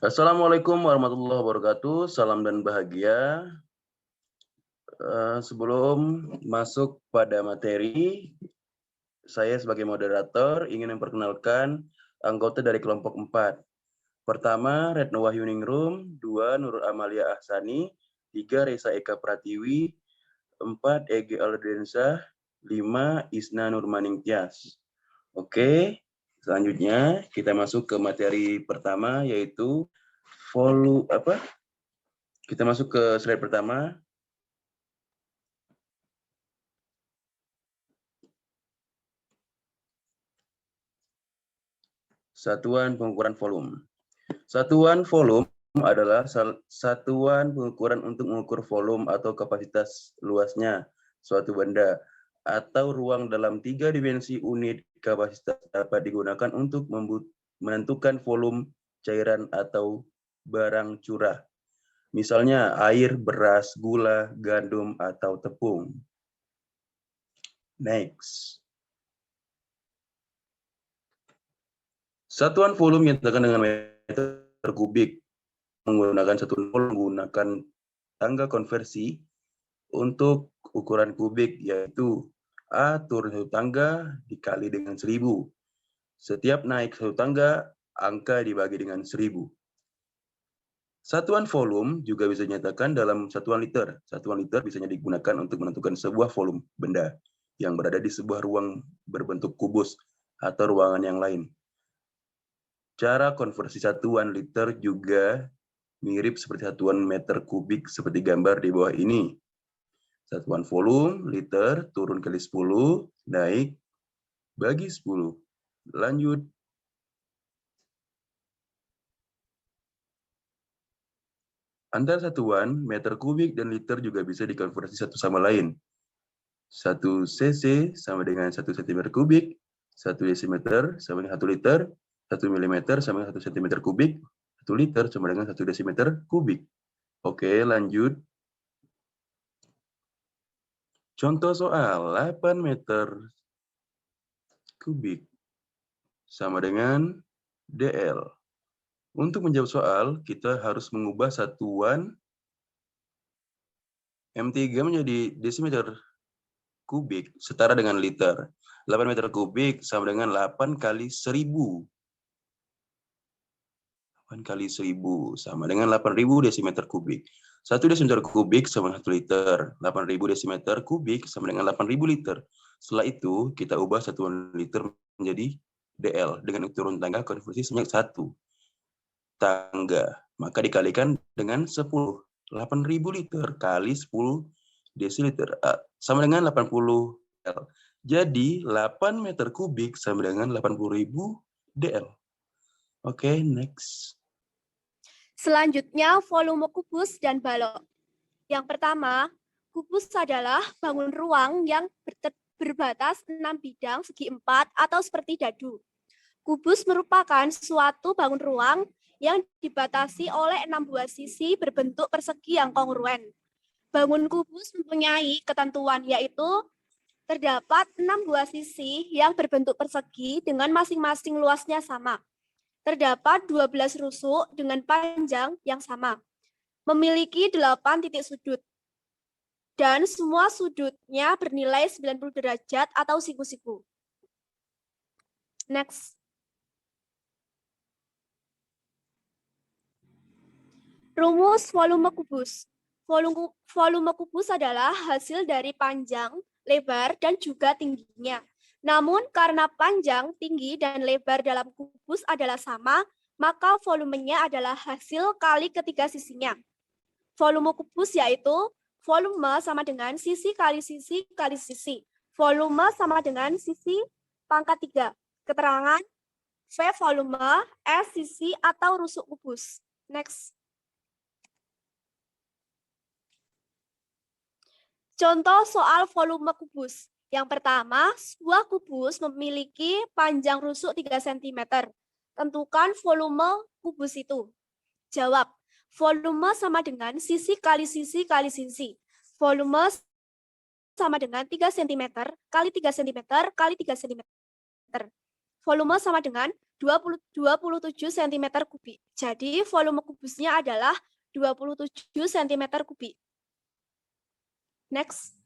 Assalamualaikum warahmatullahi wabarakatuh. Salam dan bahagia. Sebelum masuk pada materi, saya sebagai moderator ingin memperkenalkan anggota dari kelompok 4. Pertama, Retno Wahyuningrum. 2, Nurul Amalia Ahsani. 3, Reza Eka Pratiwi. 4, Ege Aldensa. 5, Isna Nurmaning Tias. Oke, selanjutnya kita masuk ke materi pertama, yaitu kita masuk ke slide pertama. Satuan pengukuran volume. Satuan volume adalah satuan pengukuran untuk mengukur volume atau kapasitas luasnya suatu benda atau ruang dalam 3 dimensi. Unit kapasitas dapat digunakan untuk menentukan volume cairan atau barang curah. Misalnya air, beras, gula, gandum, atau tepung. Next. Satuan volume nyatakan dengan meter kubik. Menggunakan satuan volume menggunakan tangga konversi untuk ukuran kubik, yaitu A turun satu tangga dikali dengan 1000. Setiap naik satu tangga, angka dibagi dengan 1000. Satuan volume juga bisa dinyatakan dalam satuan liter. Satuan liter bisa digunakan untuk menentukan sebuah volume benda yang berada di sebuah ruang berbentuk kubus atau ruangan yang lain. Cara konversi satuan liter juga mirip seperti satuan meter kubik seperti gambar di bawah ini. Satuan volume, liter, turun kali 10, naik, bagi 10. Lanjut. Antara satuan, meter kubik dan liter juga bisa dikonversi satu sama lain. 1 cc sama dengan 1 cm kubik, 1 desimeter sama dengan 1 liter, 1 mm sama dengan 1 cm kubik, 1 liter sama dengan 1 desimeter kubik. Oke, lanjut. Contoh soal 8 meter kubik sama dengan DL. Untuk menjawab soal, kita harus mengubah satuan M3 menjadi desimeter kubik setara dengan liter. 8 meter kubik sama dengan 8 kali 1000. 8 kali 1000 sama dengan 8000 desimeter kubik. 1 desimeter kubik sama 1 liter. 8000 desimeter kubik sama dengan 8000 liter. Setelah itu, kita ubah satuan liter menjadi DL dengan turun tangga konversi sebanyak 1 tangga. Maka dikalikan dengan 10. 8000 liter kali 10 desiliter sama dengan 80 L. Jadi 8 meter kubik sama dengan 80.000 DL. Oke, next. Selanjutnya, volume kubus dan balok. Yang pertama, kubus adalah bangun ruang yang berbatas 6 bidang segi 4 atau seperti dadu. Kubus merupakan suatu bangun ruang yang dibatasi oleh 6 buah sisi berbentuk persegi yang kongruen. Bangun kubus mempunyai ketentuan, yaitu terdapat 6 buah sisi yang berbentuk persegi dengan masing-masing luasnya sama. Terdapat 12 rusuk dengan panjang yang sama. Memiliki 8 titik sudut. Dan semua sudutnya bernilai 90 derajat atau siku-siku. Next. Rumus volume kubus. Volume kubus adalah hasil dari panjang, lebar, dan juga tingginya. Namun karena panjang, tinggi, dan lebar dalam kubus adalah sama, maka volumenya adalah hasil kali ketiga sisinya. Volume kubus yaitu volume sama dengan sisi kali sisi kali sisi. Volume sama dengan sisi pangkat 3. Keterangan V volume, S sisi atau rusuk kubus. Next. Contoh soal volume kubus. Yang pertama, sebuah kubus memiliki panjang rusuk 3 cm. Tentukan volume kubus itu. Jawab, volume sama dengan sisi kali sisi kali sisi. Volume sama dengan 3 cm kali 3 cm kali 3 cm. Volume sama dengan 27 cm kubik. Jadi volume kubusnya adalah 27 cm kubik. Next.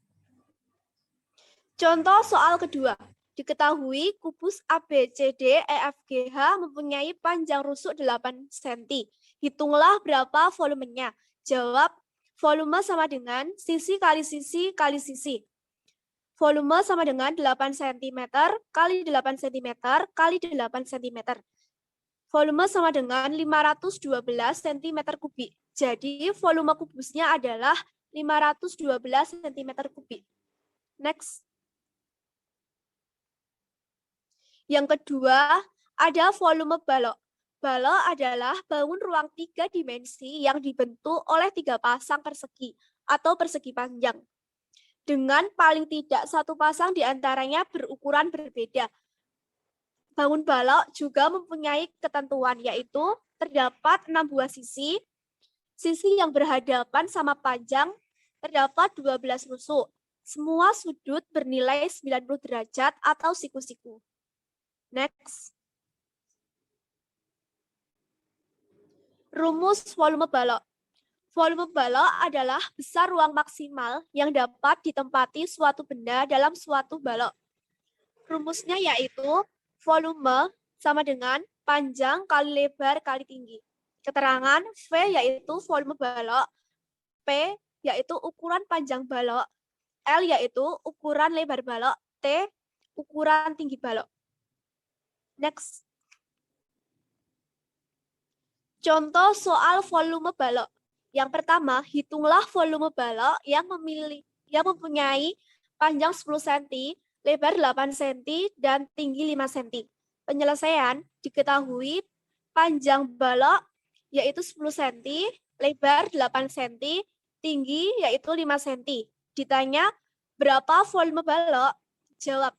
Contoh soal kedua. Diketahui kubus ABCD EFGH mempunyai panjang rusuk 8 cm. Hitunglah berapa volumenya. Jawab, volume sama dengan sisi kali sisi kali sisi. Volume sama dengan 8 cm kali 8 cm kali 8 cm. Volume sama dengan 512 cm kubik. Jadi volume kubusnya adalah 512 cm kubik. Next. Yang kedua, ada volume balok. Balok adalah bangun ruang 3 dimensi yang dibentuk oleh 3 pasang persegi atau persegi panjang. Dengan paling tidak satu pasang di antaranya berukuran berbeda. Bangun balok juga mempunyai ketentuan, yaitu terdapat 6 buah sisi. Sisi yang berhadapan sama panjang terdapat 12 rusuk. Semua sudut bernilai 90 derajat atau siku-siku. Next. Rumus volume balok. Volume balok adalah besar ruang maksimal yang dapat ditempati suatu benda dalam suatu balok. Rumusnya yaitu volume sama dengan panjang kali lebar kali tinggi. Keterangan V yaitu volume balok, P yaitu ukuran panjang balok, L yaitu ukuran lebar balok, T ukuran tinggi balok. Next. Contoh soal volume balok. Yang pertama, hitunglah volume balok yang mempunyai panjang 10 cm, lebar 8 cm, dan tinggi 5 cm. Penyelesaian diketahui panjang balok yaitu 10 cm, lebar 8 cm, tinggi yaitu 5 cm. Ditanya berapa volume balok? Jawab,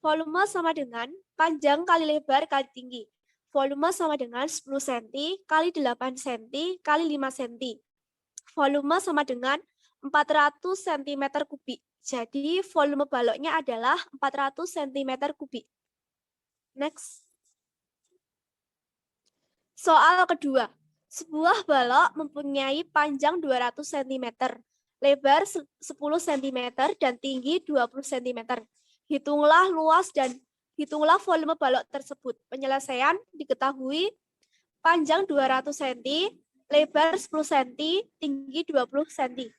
volume sama dengan panjang kali lebar kali tinggi. Volume sama dengan 10 cm kali 8 cm kali 5 cm. Volume sama dengan 400 cm kubik. Jadi volume baloknya adalah 400 cm kubik. Next. Soal kedua. Sebuah balok mempunyai panjang 200 cm, lebar 10 cm, dan tinggi 20 cm. Hitunglah luas dan hitunglah volume balok tersebut. Penyelesaian diketahui panjang 200 cm, lebar 10 cm, tinggi 20 cm.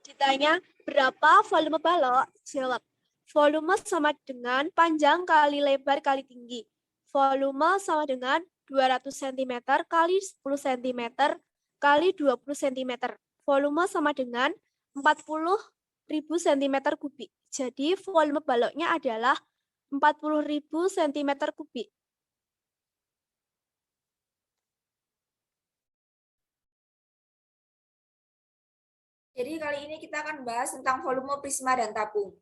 Ditanya berapa volume balok? Jawab, volume sama dengan panjang kali lebar kali tinggi. Volume sama dengan 200 cm kali 10 cm kali 20 cm. Volume sama dengan 40.000 cm kubik. Jadi volume baloknya adalah 40.000 cm kubik. Jadi kali ini kita akan bahas tentang volume prisma dan tabung.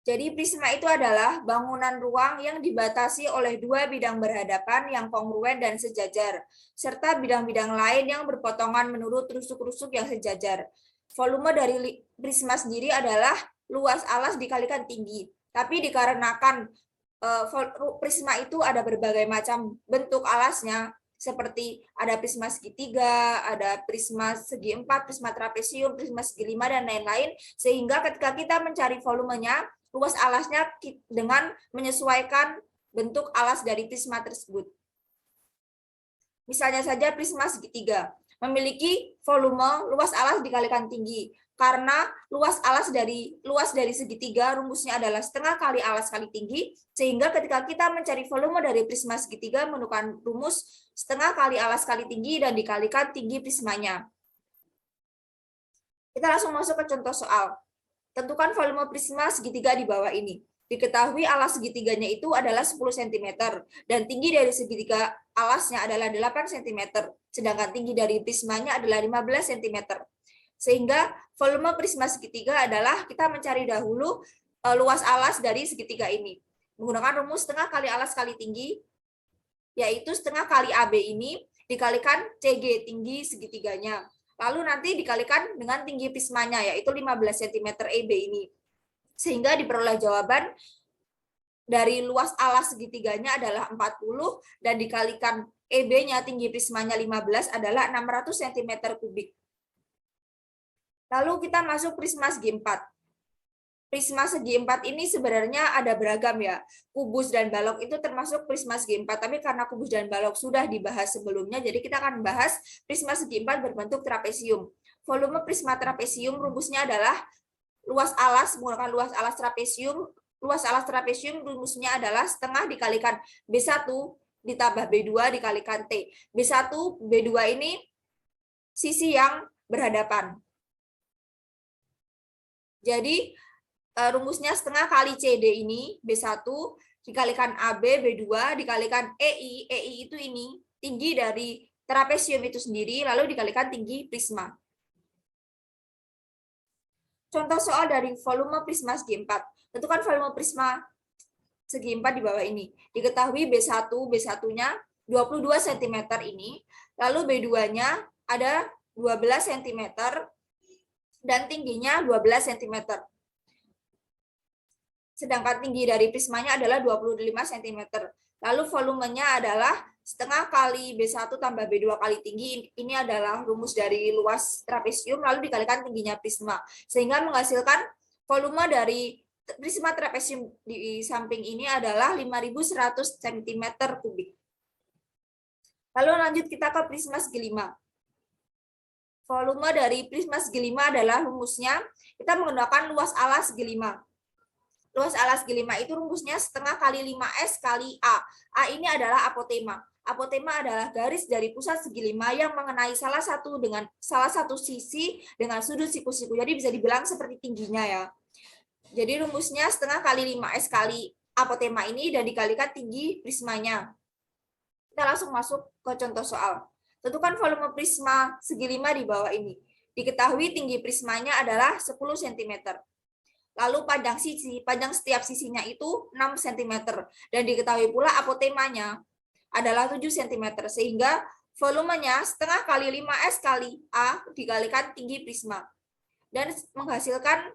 Jadi prisma itu adalah bangunan ruang yang dibatasi oleh dua bidang berhadapan yang kongruen dan sejajar, serta bidang-bidang lain yang berpotongan menurut rusuk-rusuk yang sejajar. Volume dari prisma sendiri adalah luas alas dikalikan tinggi. Tapi dikarenakan prisma itu ada berbagai macam bentuk alasnya, seperti ada prisma segitiga, ada prisma segi 4, prisma trapesium, prisma segi 5, dan lain-lain, sehingga ketika kita mencari volumenya, luas alasnya dengan menyesuaikan bentuk alas dari prisma tersebut. Misalnya saja prisma segitiga memiliki volume luas alas dikalikan tinggi, karena luas dari segitiga rumusnya adalah setengah kali alas kali tinggi, sehingga ketika kita mencari volume dari prisma segitiga menggunakan rumus setengah kali alas kali tinggi dan dikalikan tinggi prismanya. Kita langsung masuk ke contoh soal. Tentukan volume prisma segitiga di bawah ini. Diketahui alas segitiganya itu adalah 10 cm dan tinggi dari segitiga alasnya adalah 8 cm, sedangkan tinggi dari prismanya adalah 15 cm. Sehingga volume prisma segitiga adalah kita mencari dahulu luas alas dari segitiga ini. Menggunakan rumus setengah kali alas kali tinggi, yaitu setengah kali AB ini dikalikan CG, tinggi segitiganya. Lalu nanti dikalikan dengan tinggi prismanya, yaitu 15 cm EB ini. Sehingga diperoleh jawaban dari luas alas segitiganya adalah 40 dan dikalikan EB-nya, tinggi prismanya 15, adalah 600 cm3. Lalu kita masuk prisma segi 4. Prisma segi 4 ini sebenarnya ada beragam ya. Kubus dan balok itu termasuk prisma segi 4, tapi karena kubus dan balok sudah dibahas sebelumnya, jadi kita akan bahas prisma segi 4 berbentuk trapesium. Volume prisma trapesium rumusnya adalah luas alas, menggunakan luas alas trapesium. Luas alas trapesium rumusnya adalah setengah dikalikan B1 ditambah B2 dikalikan T. B1, B2 ini sisi yang berhadapan. Jadi rumusnya setengah kali CD ini B1 dikalikan AB, B2 dikalikan EI. EI itu ini tinggi dari trapesium itu sendiri, lalu dikalikan tinggi prisma. Contoh soal dari volume prisma segi 4. Tentukan volume prisma segi 4 di bawah ini. Diketahui B1-nya 22 cm ini, lalu B2-nya ada 12 cm dan tingginya 12 cm. Sedangkan tinggi dari prismanya adalah 25 cm. Lalu volumenya adalah setengah kali B1 tambah B2 kali tinggi. Ini adalah rumus dari luas trapesium, lalu dikalikan tingginya prisma. Sehingga menghasilkan volume dari prisma trapesium di samping ini adalah 5.100 cm3. Lalu lanjut kita ke prisma segi 5. Volume dari prisma segi 5 adalah rumusnya, kita menggunakan luas alas segi 5. Luas alas segi 5 itu rumusnya setengah kali 5S kali A. A ini adalah apotema. Apotema adalah garis dari pusat segi 5 yang mengenai salah satu sisi dengan sudut siku-siku. Jadi bisa dibilang seperti tingginya ya. Jadi rumusnya setengah kali 5S kali apotema ini dan dikalikan tinggi prismanya. Kita langsung masuk ke contoh soal. Tentukan volume prisma segi 5 di bawah ini. Diketahui tinggi prismanya adalah 10 cm. Lalu panjang setiap sisinya itu 6 cm. Dan diketahui pula apotemanya adalah 7 cm. Sehingga volumenya setengah kali 5S kali A dikalikan tinggi prisma. Dan menghasilkan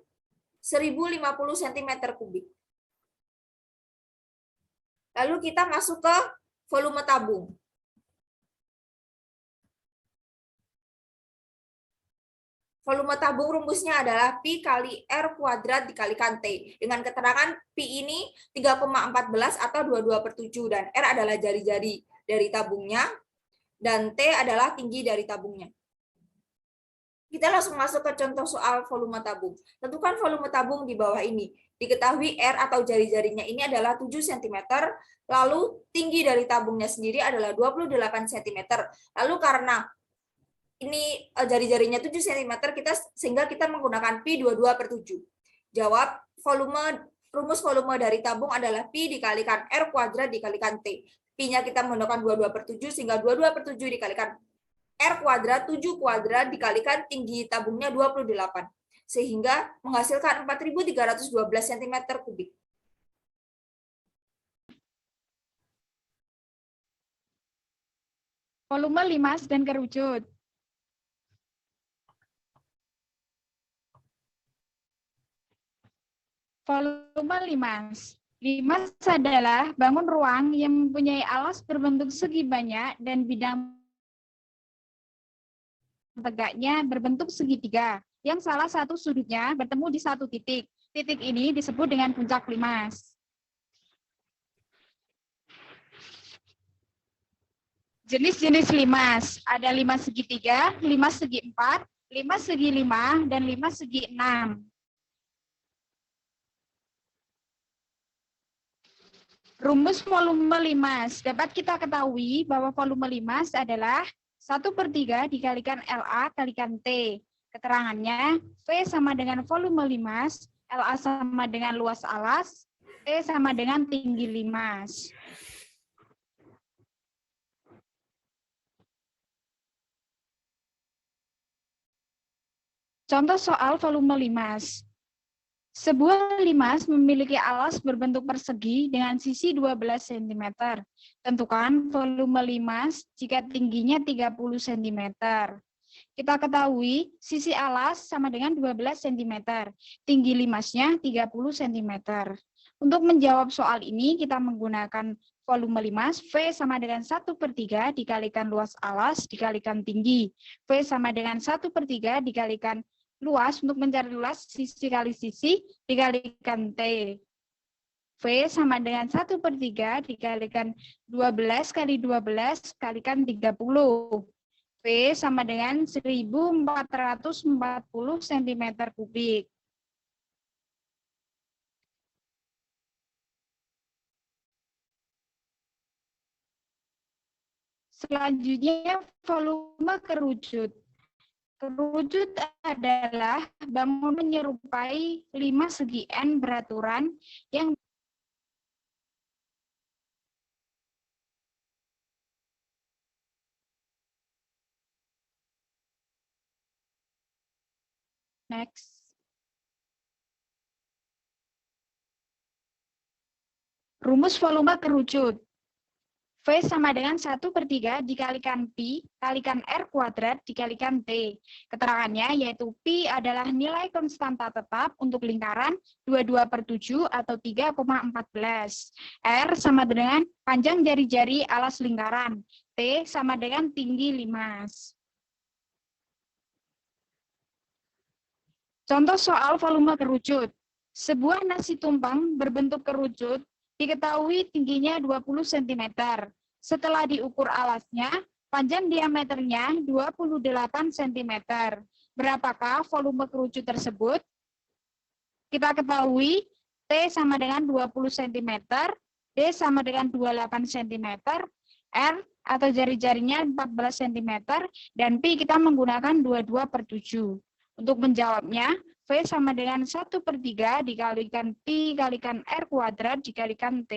1050 cm3. Lalu kita masuk ke volume tabung. Volume tabung rumusnya adalah Pi kali R kuadrat dikalikan T. Dengan keterangan Pi ini 3,14 atau 22/7 dan R adalah jari-jari dari tabungnya dan T adalah tinggi dari tabungnya. Kita langsung masuk ke contoh soal volume tabung. Tentukan volume tabung di bawah ini. Diketahui R atau jari-jarinya ini adalah 7 cm, lalu tinggi dari tabungnya sendiri adalah 28 cm. Lalu karena ini jari-jarinya 7 cm, sehingga kita menggunakan Pi 22/7. Jawab, rumus volume dari tabung adalah Pi dikalikan R kuadrat dikalikan T. Pi-nya kita menggunakan 22/7, sehingga 22/7 dikalikan R kuadrat, 7 kuadrat dikalikan tinggi tabungnya 28. Sehingga menghasilkan 4.312 cm3. Volume limas dan kerucut. Volume limas. Limas adalah bangun ruang yang mempunyai alas berbentuk segi banyak dan bidang tegaknya berbentuk segitiga, yang salah satu sudutnya bertemu di satu titik. Titik ini disebut dengan puncak limas. Jenis-jenis limas, ada limas segitiga, limas segi 4, limas segi 5, dan limas segi 6. Rumus volume limas. Dapat kita ketahui bahwa volume limas adalah 1/3 dikalikan LA kalikan T. Keterangannya, V sama dengan volume limas, LA sama dengan luas alas, T sama dengan tinggi limas. Contoh soal volume limas. Sebuah limas memiliki alas berbentuk persegi dengan sisi 12 cm. Tentukan volume limas jika tingginya 30 cm. Kita ketahui sisi alas sama dengan 12 cm, tinggi limasnya 30 cm. Untuk menjawab soal ini, kita menggunakan volume limas, V sama dengan 1/3 dikalikan luas alas dikalikan tinggi. V sama dengan 1/3 dikalikan luas, untuk mencari luas sisi kali sisi dikalikan T. V sama dengan 1/3 dikalikan 12 kali 12 kalikan 30. V sama dengan 1440 cm3. Selanjutnya, volume kerucut. Kerucut adalah bangunan menyerupai 5 segi N beraturan yang next. Rumus volume kerucut. V sama dengan 1/3 dikalikan Pi kalikan R kuadrat dikalikan T. Keterangannya yaitu Pi adalah nilai konstanta tetap untuk lingkaran 22/7 atau 3,14. R sama dengan panjang jari-jari alas lingkaran. T sama dengan tinggi limas. Contoh soal volume kerucut. Sebuah nasi tumpeng berbentuk kerucut diketahui tingginya 20 cm. Setelah diukur alasnya, panjang diameternya 28 cm. Berapakah volume kerucut tersebut? Kita ketahui T sama dengan 20 cm, D sama dengan 28 cm, R atau jari-jarinya 14 cm, dan Pi kita menggunakan 22/7. Untuk menjawabnya, V sama dengan 1/3 dikalikan Pi kalikan R kuadrat dikalikan T.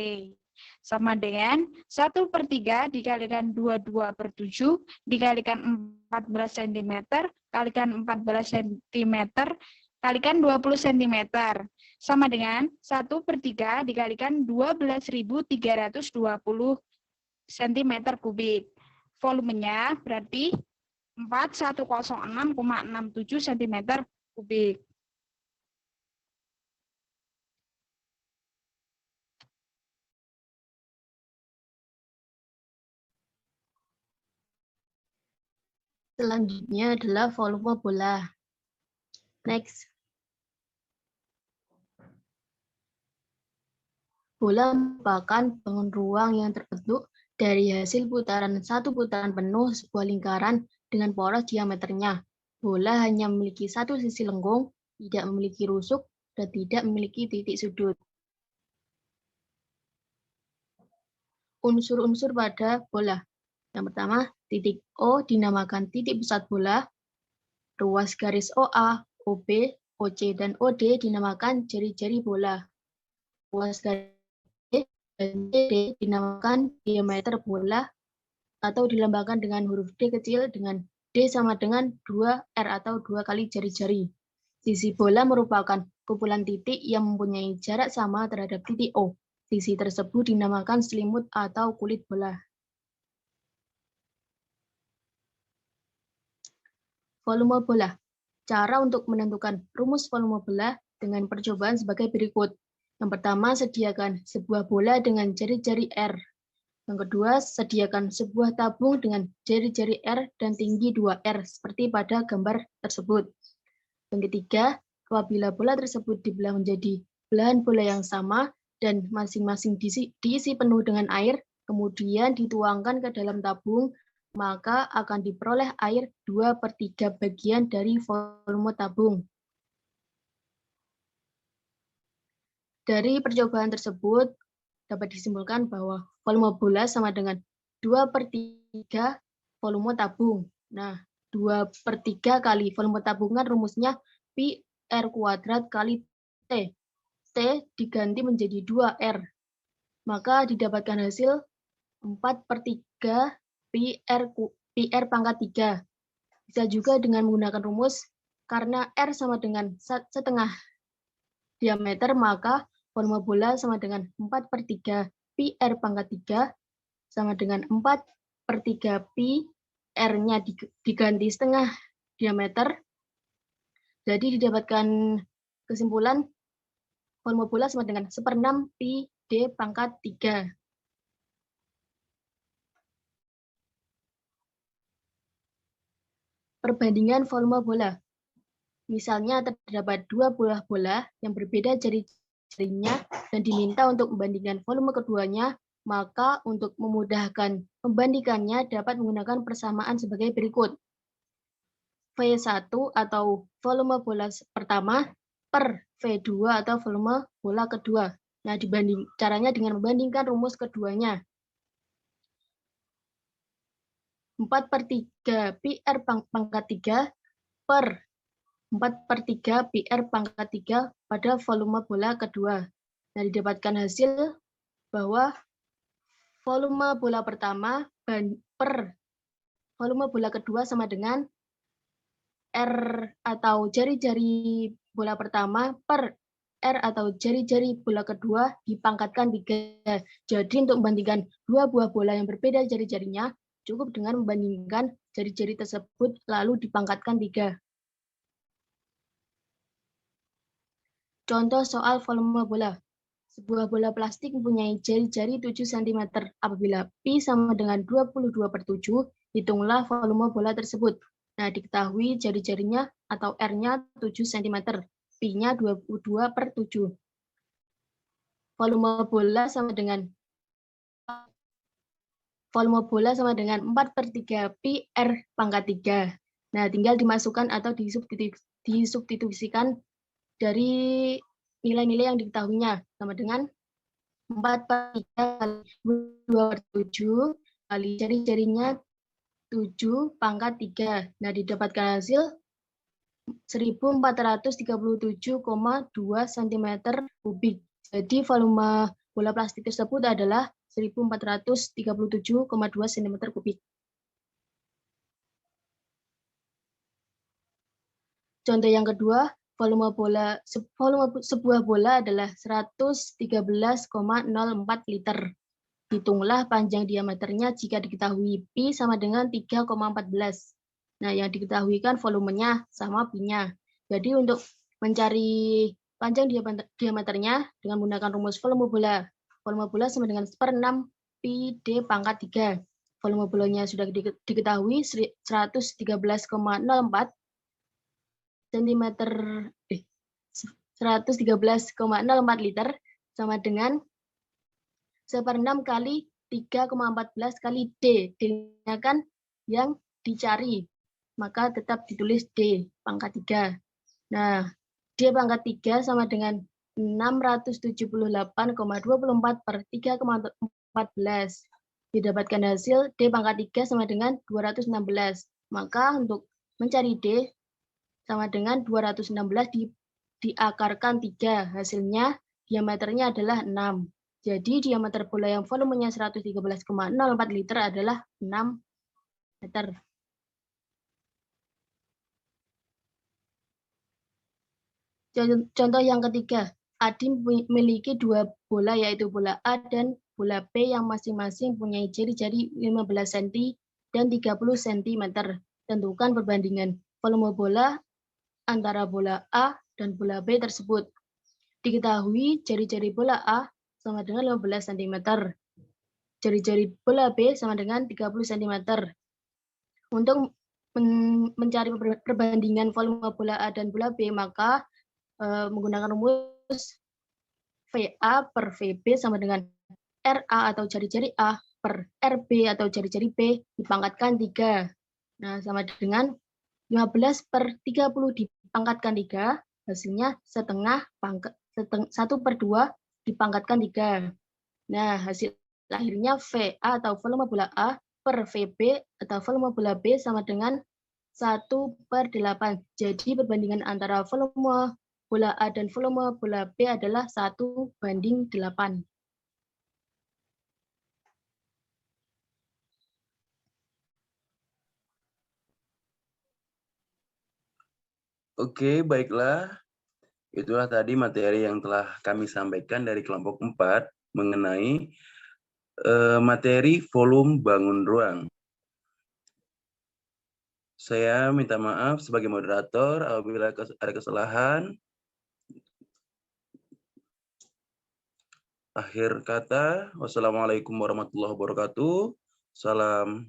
Sama dengan 1/3 dikalikan 22/7 dikalikan 14 cm kalikan 14 cm kalikan 20 cm. Sama dengan 1/3 dikalikan 12.320 cm3. Volumenya berarti 4106,67 cm3. Selanjutnya adalah volume bola. Next. Bola merupakan bangun ruang yang terbentuk dari hasil putaran satu putaran penuh sebuah lingkaran dengan poros diameternya. Bola hanya memiliki satu sisi lengkung, tidak memiliki rusuk, dan tidak memiliki titik sudut. Unsur-unsur pada bola. Yang pertama, titik O dinamakan titik pusat bola. Ruas garis OA, OB, OC, dan OD dinamakan jari-jari bola. Ruas garis D dan CD dinamakan diameter bola atau dilambangkan dengan huruf D kecil dengan D sama dengan 2R atau 2 kali jari-jari. Sisi bola merupakan kumpulan titik yang mempunyai jarak sama terhadap titik O. Sisi tersebut dinamakan selimut atau kulit bola. Volume bola. Cara untuk menentukan rumus volume bola dengan percobaan sebagai berikut. Yang pertama, sediakan sebuah bola dengan jari-jari R. Yang kedua, sediakan sebuah tabung dengan jari-jari R dan tinggi 2R, seperti pada gambar tersebut. Yang ketiga, apabila bola tersebut dibelah menjadi belahan bola yang sama dan masing-masing diisi penuh dengan air, kemudian dituangkan ke dalam tabung, maka akan diperoleh air 2/3 bagian dari volume tabung. Dari percobaan tersebut, dapat disimpulkan bahwa volume bola sama dengan 2/3 volume tabung. Nah, 2/3 kali volume tabung kan rumusnya Pi R kuadrat kali T. T diganti menjadi 2R. Maka didapatkan hasil 4/3 Pi R pangkat 3. Bisa juga dengan menggunakan rumus, karena R sama dengan setengah diameter, maka volume bola sama dengan 4/3 Pi R pangkat 3 sama dengan 4/3 Pi R-nya diganti setengah diameter. Jadi didapatkan kesimpulan volume bola sama dengan 1/6 pi D pangkat 3. Perbandingan volume bola. Misalnya terdapat dua buah bola yang berbeda jari-jarinya dan diminta untuk membandingkan volume keduanya, maka untuk memudahkan membandingkannya dapat menggunakan persamaan sebagai berikut. V1 atau volume bola pertama per V2 atau volume bola kedua. Nah, caranya dengan membandingkan rumus keduanya. 4/3 pi R pangkat 3 per 4/3 pi R pangkat 3 pada volume bola kedua. Nah, didapatkan hasil bahwa volume bola pertama per volume bola kedua sama dengan R atau jari-jari bola pertama per R atau jari-jari bola kedua dipangkatkan 3. Jadi untuk membandingkan dua buah bola yang berbeda jari-jarinya, cukup dengan membandingkan jari-jari tersebut lalu dipangkatkan 3. Contoh soal volume bola. Sebuah bola plastik mempunyai jari-jari 7 cm. Apabila pi sama dengan 22/7, hitunglah volume bola tersebut. Nah, diketahui jari-jarinya atau R-nya 7 cm, pi-nya 22/7. Volume bola sama dengan 4/3 pi R pangkat 3. Nah, tinggal dimasukkan atau disubstitusikan dari nilai-nilai yang diketahuinya sama dengan 4/3 kali 2/7 kali jari-jarinya 7 pangkat 3. Nah, didapatkan hasil 1437,2 cm3. Jadi volume bola plastik tersebut adalah 1437,2 cm3. Contoh yang kedua, volume sebuah bola adalah 113,04 liter. Hitunglah panjang diameternya jika diketahui pi sama dengan 3,14. Nah, yang diketahui kan volumenya sama pi-nya. Jadi untuk mencari panjang diameternya dengan menggunakan rumus volume bola. Volume bola sama dengan 1/6 pi D pangkat 3. Volume bolanya sudah diketahui 113,04 liter sama dengan 1/6 kali 3,14 kali D. D-nya kan yang dicari, maka tetap ditulis D pangkat 3. Nah, D pangkat 3 sama dengan 678,24 per 3,14. Didapatkan hasil D pangkat 3 sama dengan 216. Maka untuk mencari D sama dengan 216 diakarkan 3. Hasilnya diameternya adalah 6. Jadi diameter bola yang volumenya 113,04 liter adalah 6 meter. Contoh yang ketiga, Adi memiliki dua bola yaitu bola A dan bola B yang masing-masing mempunyai jari-jari 15 cm dan 30 cm. Tentukan perbandingan volume bola antara bola A dan bola B tersebut. Diketahui jari-jari bola A sama dengan 15 cm. Jari-jari bola B sama dengan 30 cm. Untuk mencari perbandingan volume bola A dan bola B, maka menggunakan rumus VA per VB sama dengan RA atau jari-jari A per RB atau jari-jari B dipangkatkan 3. Nah, sama dengan 15/30 dipangkatkan 3, hasilnya 1/2 dipangkatkan 3. Nah, hasil akhirnya VA atau volume bola A per VB atau volume bola B sama dengan 1/8. Jadi perbandingan antara volume bola A dan volume bola B adalah 1/8. Oke, baiklah. Itulah tadi materi yang telah kami sampaikan dari kelompok 4 mengenai materi volume bangun ruang. Saya minta maaf sebagai moderator apabila ada kesalahan. Akhir kata, wassalamualaikum warahmatullahi wabarakatuh. Salam